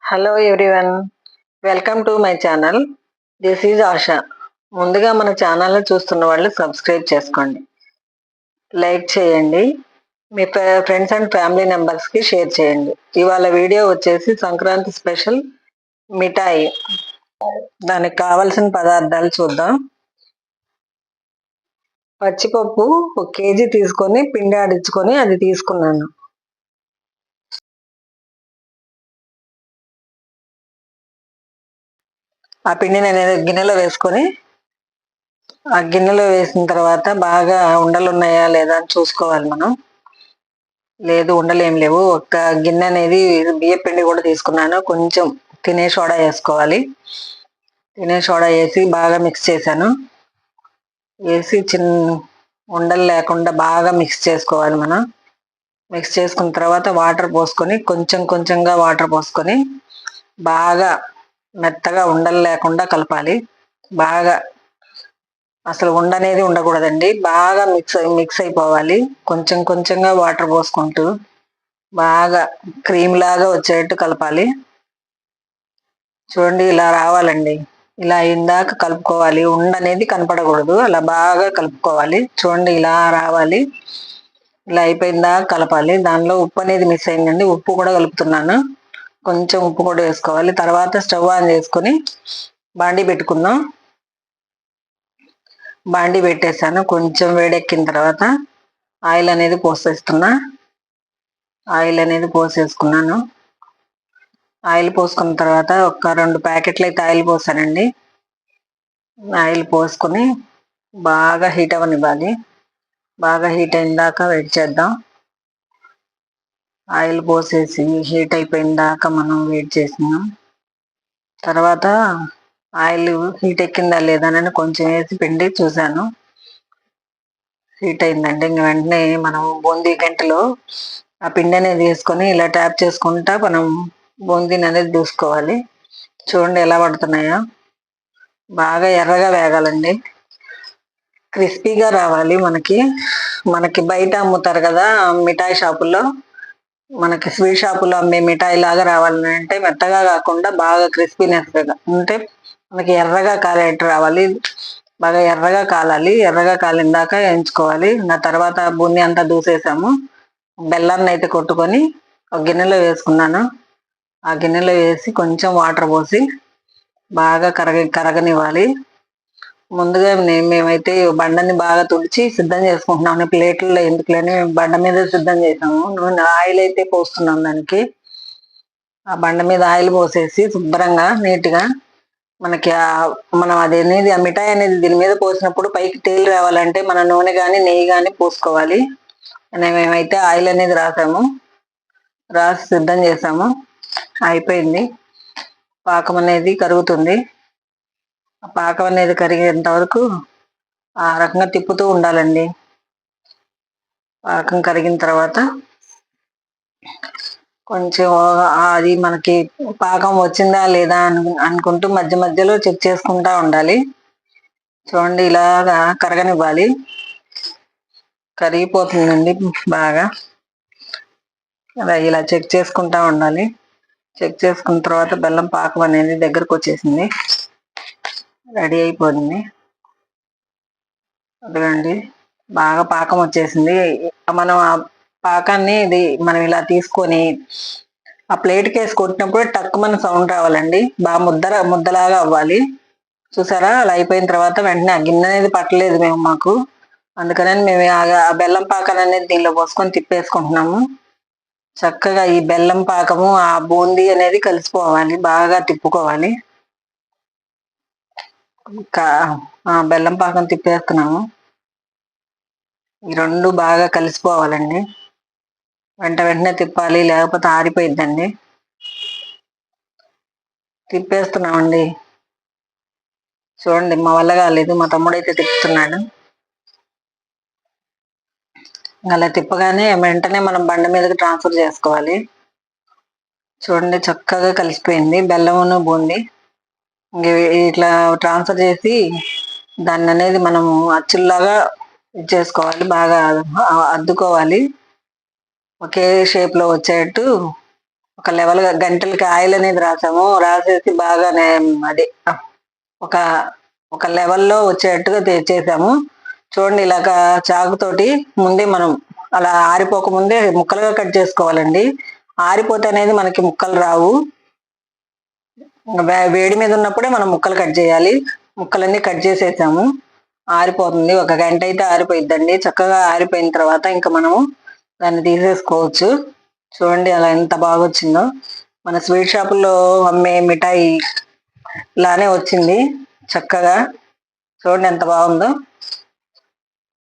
Hello everyone, welcome to my channel. This is Asha. ముందుగా మన channel చూస్తున్న వాళ్ళు సబ్స్క్రైబ్ చేసుకోండి, లైక్ చేయండి, మీ ఫ్రెండ్స్ అండ్ ఫ్యామిలీ మెంబర్స్కి షేర్ చేయండి. ఇవాళ వీడియో వచ్చేసి సంక్రాంతి స్పెషల్ మిఠాయి. దానికి కావలసిన పదార్థాలు చూద్దాం. పచ్చిపప్పు 1 కేజీ తీసుకొని పిండి ఆడించుకొని అది తీసుకున్నాను. ఆ పిండిని అనేది గిన్నెలో వేసుకొని, ఆ గిన్నెలో వేసిన తర్వాత బాగా ఉండలు ఉన్నాయా లేదా అని చూసుకోవాలి మనం. లేదు ఉండలు ఏం లేవు. ఒక గిన్నె అనేది బియ్య పిండి కూడా తీసుకున్నాను. కొంచెం తినే సోడా వేసుకోవాలి. తినే సోడా వేసి బాగా మిక్స్ చేశాను. వేసి ఉండలు లేకుండా బాగా మిక్స్ చేసుకోవాలి మనం. మిక్స్ చేసుకున్న తర్వాత వాటర్ పోసుకొని కొంచెం కొంచెంగా వాటర్ పోసుకొని బాగా మెత్తగా ఉండలు లేకుండా కలపాలి. బాగా అసలు ఉండనేది ఉండకూడదండి. బాగా మిక్స్ అయిపోవాలి. కొంచెం కొంచెంగా వాటర్ పోసుకుంటూ బాగా క్రీమ్ లాగా వచ్చేటట్టు కలపాలి. చూడండి, ఇలా రావాలండి. ఇలా ఇందాక కలుపుకోవాలి. ఉండనేది కనపడకూడదు. అలా బాగా కలుపుకోవాలి. చూడండి, ఇలా రావాలి. ఇలా అయిపోయిందాక కలపాలి. దానిలో ఉప్పు అనేది మిస్ అయిందండి. ఉప్పు కూడా కలుపుతున్నాను. కొంచెం ఉప్పు కూడా వేసుకోవాలి. తర్వాత స్టవ్ ఆన్ చేసుకొని బాండీ పెట్టుకుందాం. బాండీ పెట్టేశాను. కొంచెం వేడెక్కిన తర్వాత ఆయిల్ అనేది పోసేస్తున్నా. ఆయిల్ అనేది పోసేసుకున్నాను. ఆయిల్ పోసుకున్న తర్వాత ఒక 2 ప్యాకెట్లు అయితే ఆయిల్ పోసానండి. ఆయిల్ పోసుకొని బాగా హీట్ అవ్వనివ్వాలి. బాగా హీట్ అయిన దాకా వెయిట్ చేద్దాం. ఆయిల్ పోసేసి హీట్ అయిపోయిన దాకా మనం వెయిట్ చేసినాం. తర్వాత ఆయిల్ హీట్ ఎక్కిందా లేదా అని కొంచెం వేసి పిండి చూశాను. హీట్ అయిందండి. ఇంక వెంటనే మనం బూందీ గంటలో ఆ పిండి అనేది వేసుకొని ఇలా ట్యాప్ చేసుకుంటా మనం బూందీని అనేది దూసుకోవాలి. చూడండి ఎలా పడుతున్నాయో. బాగా ఎర్రగా వేగాలండి. క్రిస్పీగా రావాలి. మనకి బయట అమ్ముతారు కదా మిఠాయి షాపుల్లో, మనకి స్వీట్ షాపులో అమ్మే మిఠాయి లాగా రావాలంటే మెత్తగా కాకుండా బాగా క్రిస్పీనెస్ ఉంటే మనకి ఎర్రగా కాలేట్టు రావాలి. బాగా ఎర్రగా కాలాలి. ఎర్రగా కాలిన దాకా వేయించుకోవాలి. ఆ తర్వాత బూందీ అంతా దూసేసాము. బెల్లాన్ని అయితే కొట్టుకొని ఒక గిన్నెలో వేసుకున్నాను. ఆ గిన్నెలో వేసి కొంచెం వాటర్ పోసి బాగా కరగనివ్వాలి. ముందుగా మేమైతే బండని బాగా తుడిచి సిద్ధం చేసుకుంటున్నాము. ప్లేట్లలో ఎందుకులేని బండ మీద సిద్ధం చేసాము. నూనె ఆయిల్ అయితే పోస్తున్నాం దానికి. ఆ బండ మీద ఆయిల్ పోసేసి శుభ్రంగా నీట్గా మనకి మనం అదేనేది ఆ మిఠాయి అనేది దీని మీద పోసినప్పుడు పైకి తేలి రావాలంటే మన నూనె కానీ నెయ్యి కానీ పోసుకోవాలి. మేమైతే ఆయిల్ అనేది రాసి సిద్ధం చేసాము. అయిపోయింది. పాకం అనేది కరుగుతుంది. ఆ పాకం అనేది కరిగేంత వరకు ఆ రకంగా తిప్పుతూ ఉండాలండి. పాకం కరిగిన తర్వాత కొంచెం అది మనకి పాకం వచ్చిందా లేదా అనుకుంటూ మధ్య మధ్యలో చెక్ చేసుకుంటా ఉండాలి. చూడండి, ఇలాగా కరగనివ్వాలి. కరిగిపోతుందండి బాగా. అలా ఇలా చెక్ చేసుకుంటా ఉండాలి. చెక్ చేసుకున్న తర్వాత బెల్లం పాకం అనేది దగ్గరకు వచ్చేసింది. రెడీ అయిపోయింది. అదిగండి, బాగా పాకం వచ్చేసింది. మనం ఆ పాకాన్ని మనం ఇలా తీసుకొని ఆ ప్లేట్కి వేసి కొట్టినప్పుడు టక్కుమని సౌండ్ రావాలండి. బాగా ముద్దలాగా అవ్వాలి. చూసారా, అలా అయిపోయిన తర్వాత వెంటనే ఆ గిన్నె అనేది పట్టలేదు మాకు. అందుకని మేము ఆ బెల్లం పాకాన్ని అనేది దీనిలో పోసుకొని తిప్పేసుకుంటున్నాము. చక్కగా ఈ బెల్లం పాకము ఆ బూందీ అనేది కలిసిపోవాలి. బాగా తిప్పుకోవాలి. బెల్లం పాకం తిప్పేస్తున్నాము. ఈ రెండు బాగా కలిసిపోవాలండి. వెంటనే తిప్పాలి, లేకపోతే ఆరిపోయిద్దండి. తిప్పేస్తున్నామండి. చూడండి, మా వల్ల కాలేదు. మా తమ్ముడైతే తిప్పుతున్నాడు. అలా తిప్పగానే వెంటనే మనం బండ మీదకి ట్రాన్స్ఫర్ చేసుకోవాలి. చూడండి, చక్కగా కలిసిపోయింది బెల్లమును బూందీ. ఇట్లా ట్రాన్స్ఫర్ చేసి దాన్ని అనేది మనము అచ్చుల్లాగా చేసుకోవాలి. బాగా అద్దుకోవాలి. ఒకే షేప్ లో వచ్చేటట్టు ఒక లెవెల్ గా గంటలకి ఆయిల్ అనేది రాసాము, రాసేసి బాగానే అది ఒక ఒక లెవెల్లో వచ్చేట్టుగా చేసాము. చూడండి ఇలాగా చాకుతోటి ముందే మనం అలా ఆరిపోక ముందే ముక్కలుగా కట్ చేసుకోవాలండి. ఆరిపోతే అనేది మనకి ముక్కలు రావు. వేడి మీద ఉన్నప్పుడే మనం ముక్కలు కట్ చేయాలి. ముక్కలన్నీ కట్ చేసేసాము. ఆరిపోతుంది. ఒక గంట అయితే ఆరిపోయిద్దండి. చక్కగా ఆరిపోయిన తర్వాత ఇంకా మనము దాన్ని తీసేసుకోవచ్చు. చూడండి అలా ఎంత బాగా వచ్చిందో. మన స్వీట్ షాపుల్లో అమ్మే మిఠాయి లానే వచ్చింది చక్కగా. చూడండి ఎంత బాగుందో.